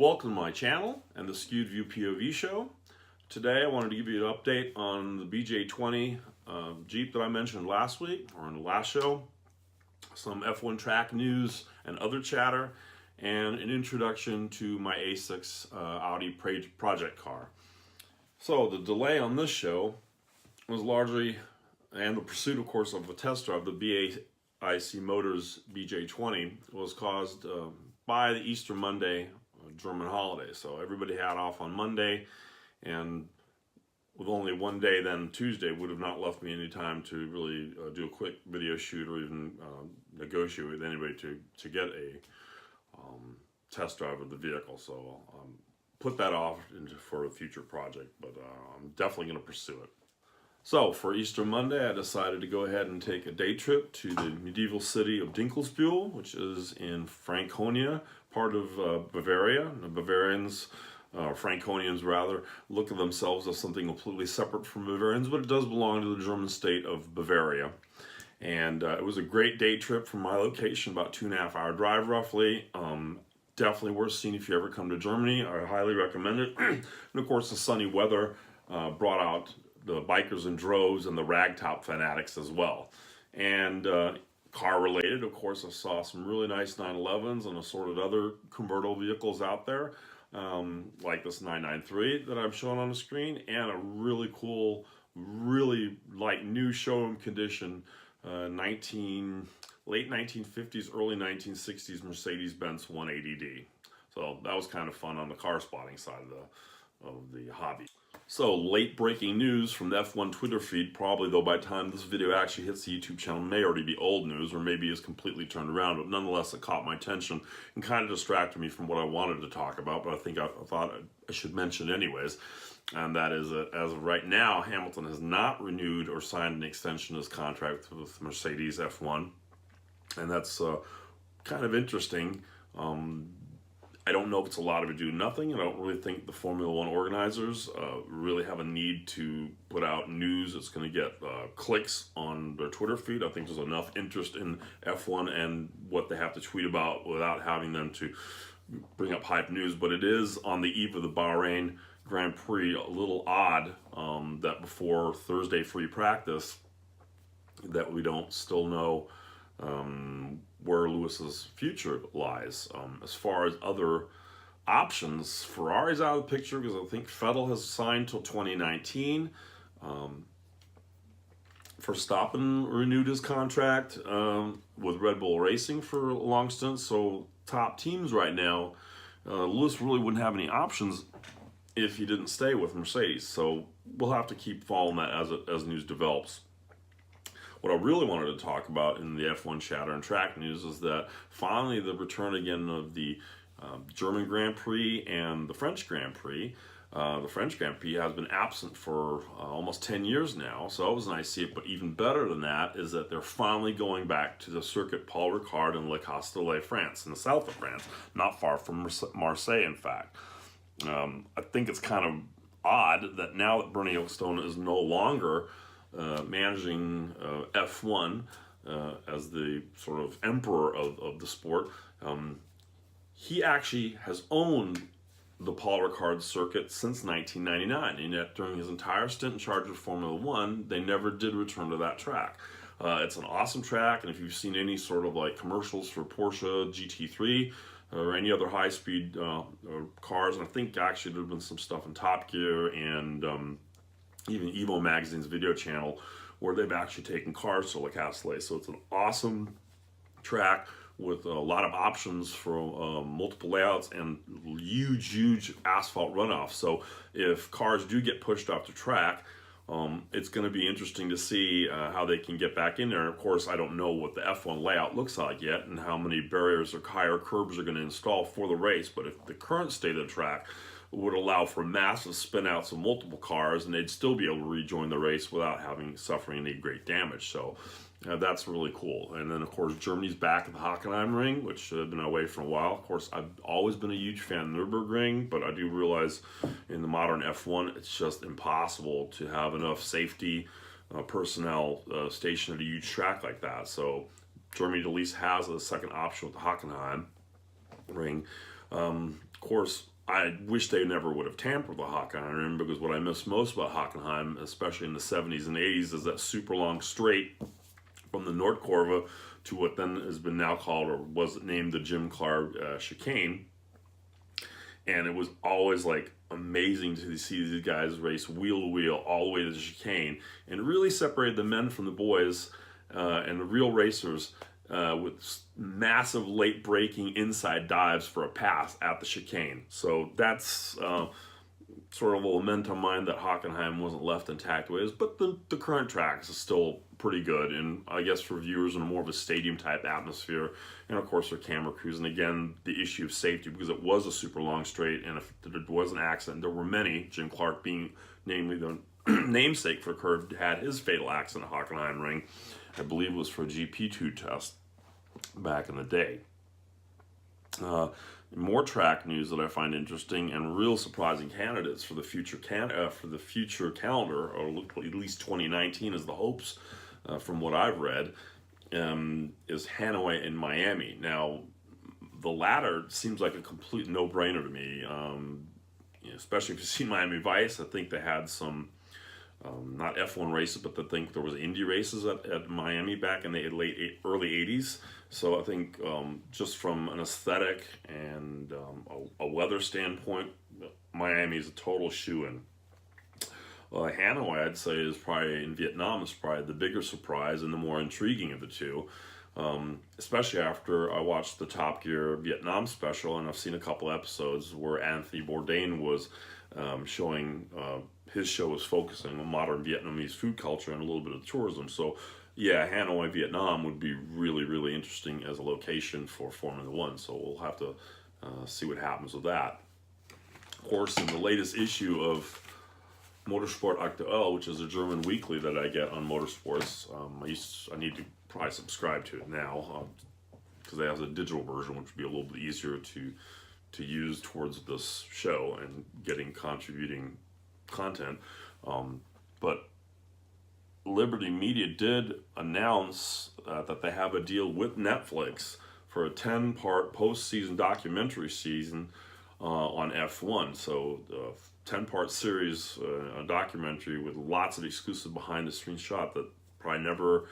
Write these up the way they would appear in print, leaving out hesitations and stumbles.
Welcome to my channel and the SkyoöD-Vu P.O.V show. Today I wanted to give you an update on the BJ20 Jeep that I mentioned last week, or in the last show, some F1 track news and other chatter, and an introduction to my A6 Audi project car. So the delay on this show was largely, and the pursuit of course of a test drive, the BAIC Motors BJ20, was caused by the Easter Monday German holiday. So everybody had off on Monday, and with only one day then Tuesday would have not left me any time to really do a quick video shoot or even negotiate with anybody to get a test drive of the vehicle. So put that off for a future project, but I'm definitely going to pursue it. So for Easter Monday, I decided to go ahead and take a day trip to the medieval city of Dinkelsbühl, which is in Franconia, part of Bavaria. The Bavarians, Franconians rather, look at themselves as something completely separate from Bavarians, but it does belong to the German state of Bavaria. And it was a great day trip from my location, about 2.5 hour drive roughly. Definitely worth seeing if you ever come to Germany. I highly recommend it. And of course the sunny weather brought out the bikers in droves and the ragtop fanatics as well. And car related, of course, I saw some really nice 911s and assorted other convertible vehicles out there, like this 993 that I'm showing on the screen, and a really cool, really like new showroom condition late 1950s, early 1960s Mercedes-Benz 180D. So that was kind of fun on the car spotting side of the hobby. So late breaking news from the F1 Twitter feed, probably though by the time this video actually hits the YouTube channel may already be old news, or maybe is completely turned around, but nonetheless it caught my attention and kind of distracted me from what I wanted to talk about, but I thought I should mention anyways. And that is that as of right now, Hamilton has not renewed or signed an extension of his contract with Mercedes F1, and that's kind of interesting. I don't know if it's a lot of ado nothing. I don't really think the Formula One organizers really have a need to put out news that's going to get clicks on their Twitter feed. I think there's enough interest in F1 and what they have to tweet about without having them to bring up hype news. But it is on the eve of the Bahrain Grand Prix, a little odd that before Thursday free practice that we don't still know where Lewis's future lies. As far as other options, Ferrari's out of the picture because I think Vettel has signed till 2019. Verstappen renewed his contract with Red Bull Racing for a long stint. So top teams right now, Lewis really wouldn't have any options if he didn't stay with Mercedes. So we'll have to keep following that as news develops. What I really wanted to talk about in the F1 chatter and track news is that finally the return again of the German Grand Prix and the French Grand Prix. The French Grand Prix has been absent for almost 10 years now, so it was nice to see it. But even better than that is that they're finally going back to the circuit Paul Ricard in Le Castellet, France, in the south of France, not far from Marseille, in fact. I think it's kind of odd that now that Bernie Ecclestone is no longer managing F1 as the sort of emperor of the sport, he actually has owned the Paul Ricard circuit since 1999, and yet during his entire stint in charge of Formula One, they never did return to that track. It's an awesome track, and if you've seen any sort of like commercials for Porsche GT3 or any other high-speed cars, and I think actually there's been some stuff in Top Gear and even Evo Magazine's video channel where they've actually taken cars to Le Castellet. So it's an awesome track with a lot of options for multiple layouts and huge asphalt runoff. So if cars do get pushed off the track, it's going to be interesting to see how they can get back in there. And of course, I don't know what the F1 layout looks like yet and how many barriers or higher curbs are going to install for the race. But if the current state of the track would allow for massive spin-outs of multiple cars, and they'd still be able to rejoin the race without suffering any great damage. So that's really cool. And then, of course, Germany's back at the Hockenheimring, which had been away for a while. Of course, I've always been a huge fan of Nürburgring, but I do realize in the modern F1, it's just impossible to have enough safety personnel stationed at a huge track like that. So Germany at least has a second option with the Hockenheim. ring. Of course, I wish they never would have tampered with the Hockenheim ring, because what I miss most about Hockenheim, especially in the 70s and 80s, is that super long straight from the Nordkurve to what then has been now called, or was named, the Jim Clark chicane. And it was always like amazing to see these guys race wheel to wheel all the way to the chicane, and really separated the men from the boys and the real racers with massive late braking inside dives for a pass at the chicane. So that's sort of a lament on mine that Hockenheim wasn't left intact the way it is, but the current tracks is still pretty good, and I guess for viewers in a more of a stadium type atmosphere, and of course their camera crews, and again the issue of safety, because it was a super long straight, and if there was an accident, there were many, Jim Clark being namely the namesake for the curve, had his fatal accident at Hockenheim ring. I believe it was for a GP2 test back in the day. More track news that I find interesting, and real surprising candidates for the future calendar, or at least 2019 is the hopes, from what I've read, is Hanoi and Miami. Now, the latter seems like a complete no-brainer to me, especially if you've seen Miami Vice. I think they had some not F1 races, but I think there was Indy races at Miami back in the early 80s. So I think just from an aesthetic and a weather standpoint, Miami is a total shoo-in. Hanoi, I'd say, is probably, in Vietnam, is probably the bigger surprise and the more intriguing of the two, especially after I watched the Top Gear Vietnam special, and I've seen a couple episodes where Anthony Bourdain was showing, his show was focusing on modern Vietnamese food culture and a little bit of tourism. So yeah, Hanoi, Vietnam would be really, really interesting as a location for Formula One. So we'll have to see what happens with that. Of course, in the latest issue of Motorsport Aktuell, which is a German weekly that I get on motorsports, I need to probably subscribe to it now, because they have a digital version, which would be a little bit easier to use towards this show and contributing content. But Liberty Media did announce that they have a deal with Netflix for a 10-part post-season documentary season on F1. So 10-part series, a documentary with lots of exclusive behind-the-scenes shot that probably never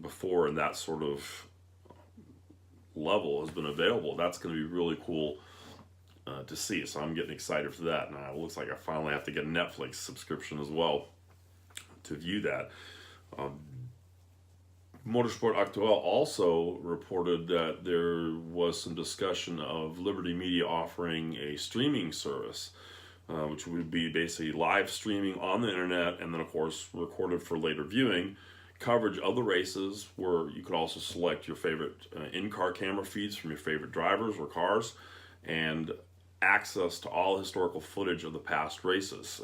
before in that sort of level has been available. That's going to be really cool to see. So I'm getting excited for that. Now it looks like I finally have to get a Netflix subscription as well to view that. Motorsport Aktuell also reported that there was some discussion of Liberty Media offering a streaming service, which would be basically live streaming on the internet, and then of course recorded for later viewing, coverage of the races, where you could also select your favorite in-car camera feeds from your favorite drivers or cars, and access to all historical footage of the past races.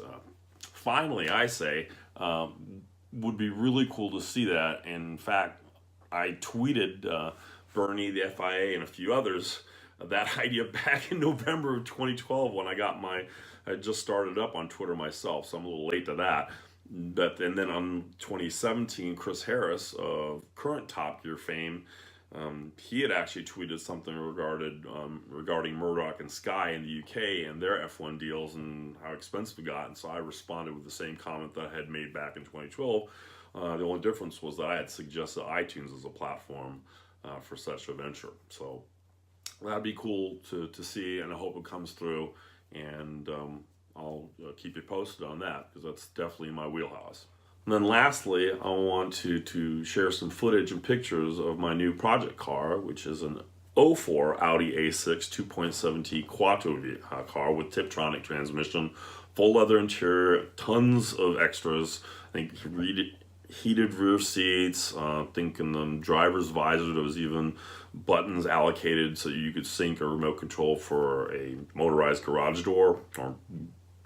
Finally, I say, would be really cool to see that. And in fact, I tweeted Bernie, the FIA, and a few others that idea back in November of 2012 when I just started up on Twitter myself, so I'm a little late to that. But and then on 2017, Chris Harris of current Top Gear fame, he had actually tweeted something regarding Murdoch and Sky in the UK and their F1 deals and how expensive it got. And so I responded with the same comment that I had made back in 2012. The only difference was that I had suggested iTunes as a platform for such a venture. So that'd be cool to see, and I hope it comes through. And I'll keep you posted on that, because that's definitely in my wheelhouse. And then lastly, I want to share some footage and pictures of my new project car, which is an 04 Audi A6 2.7T Quattro car with Tiptronic transmission, full leather interior, tons of extras. I think heated rear seats. I think in the driver's visor there was even buttons allocated so you could sync a remote control for a motorized garage door or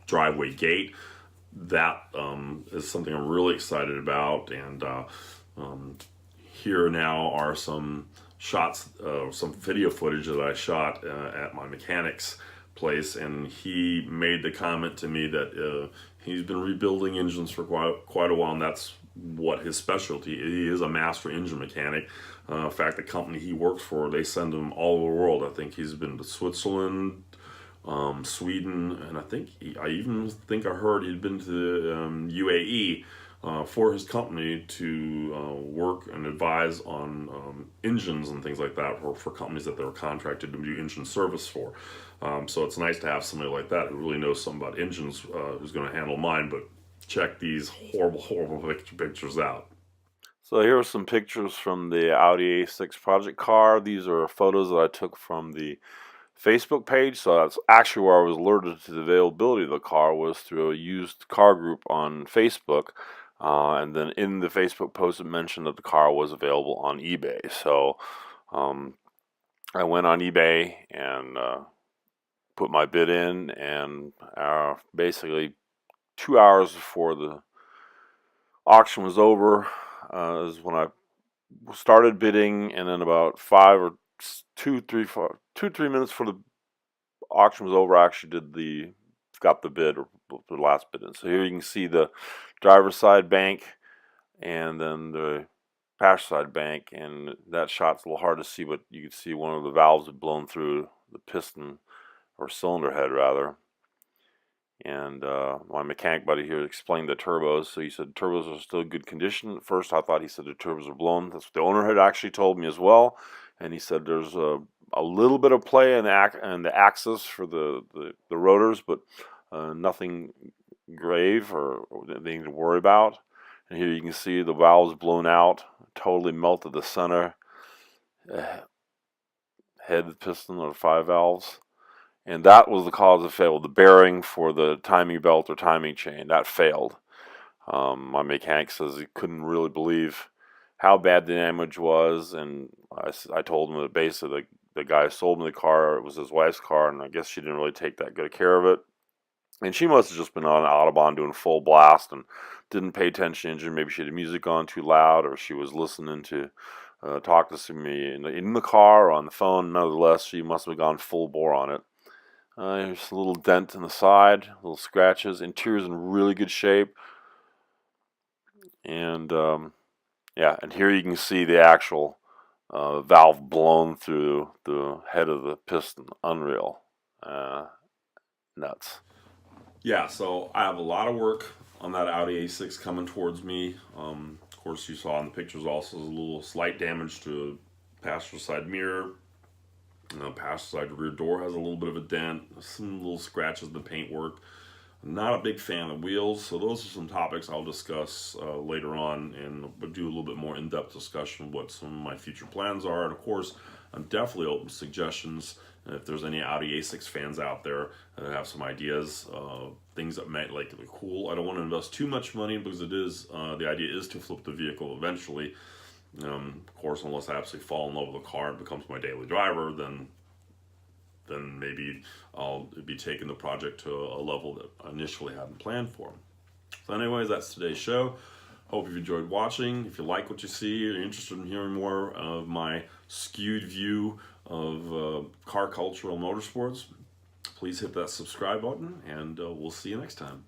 driveway gate. That is something I'm really excited about, and here now are some shots, some video footage that I shot at my mechanic's place, and he made the comment to me that he's been rebuilding engines for quite a while, and that's what his specialty is. He is a master engine mechanic. In fact, the company he works for, they send him all over the world. I think he's been to Switzerland, Sweden, and I even think I heard he'd been to the UAE for his company to work and advise on engines and things like that for companies that they were contracted to do engine service for. So it's nice to have somebody like that who really knows something about engines who's going to handle mine. But check these horrible pictures out. So here are some pictures from the Audi A6 project car. These are photos that I took from the Facebook page. So that's actually where I was alerted to the availability of the car, was through a used car group on Facebook. And then in the Facebook post, it mentioned that the car was available on eBay. So I went on eBay and put my bid in, and basically 2 hours before the auction was over is when I started bidding, and then about 2 3 minutes before the auction was over, I actually got the bid, or the last bid in. So here you can see the driver's side bank and then the passenger side bank, and that shot's a little hard to see, but you can see one of the valves had blown through the piston, or cylinder head rather. And my mechanic buddy here explained the turbos. So he said turbos are still in good condition. At first I thought he said the turbos are blown. That's what the owner had actually told me as well. And he said there's a little bit of play in the axis for the rotors, but nothing grave or anything to worry about. And here you can see the valves blown out, totally melted the center head piston or 5 valves. And that was the cause of failure. The bearing for the timing belt or timing chain, that failed. My mechanic says he couldn't really believe how bad the damage was, and I told him that basically the guy who sold me the car, it was his wife's car, and I guess she didn't really take that good care of it. And she must have just been on an Autobahn doing full blast and didn't pay attention to the engine. Maybe she had the music on too loud, or she was listening to talk to me in the car or on the phone. Nonetheless, she must have gone full bore on it. There's a little dent in the side, little scratches. Interior's in really good shape. And yeah, and here you can see the actual valve blown through the head of the piston. Unreal. Nuts. Yeah, so I have a lot of work on that Audi A6 coming towards me. Of course, you saw in the pictures also a little slight damage to the passenger side mirror. Passenger side rear door has a little bit of a dent, some little scratches in the paintwork. I'm not a big fan of wheels, so those are some topics I'll discuss later on, and do a little bit more in-depth discussion of what some of my future plans are. And of course, I'm definitely open to suggestions. And if there's any Audi A6 fans out there that have some ideas, things that might like to be cool. I don't want to invest too much money, because it is the idea is to flip the vehicle eventually. Of course, unless I absolutely fall in love with the car and becomes my daily driver, then maybe I'll be taking the project to a level that I initially hadn't planned for. So anyways, that's today's show. Hope you've enjoyed watching. If you like what you see, or you're interested in hearing more of my skewed view of car culture and motorsports, please hit that subscribe button, and we'll see you next time.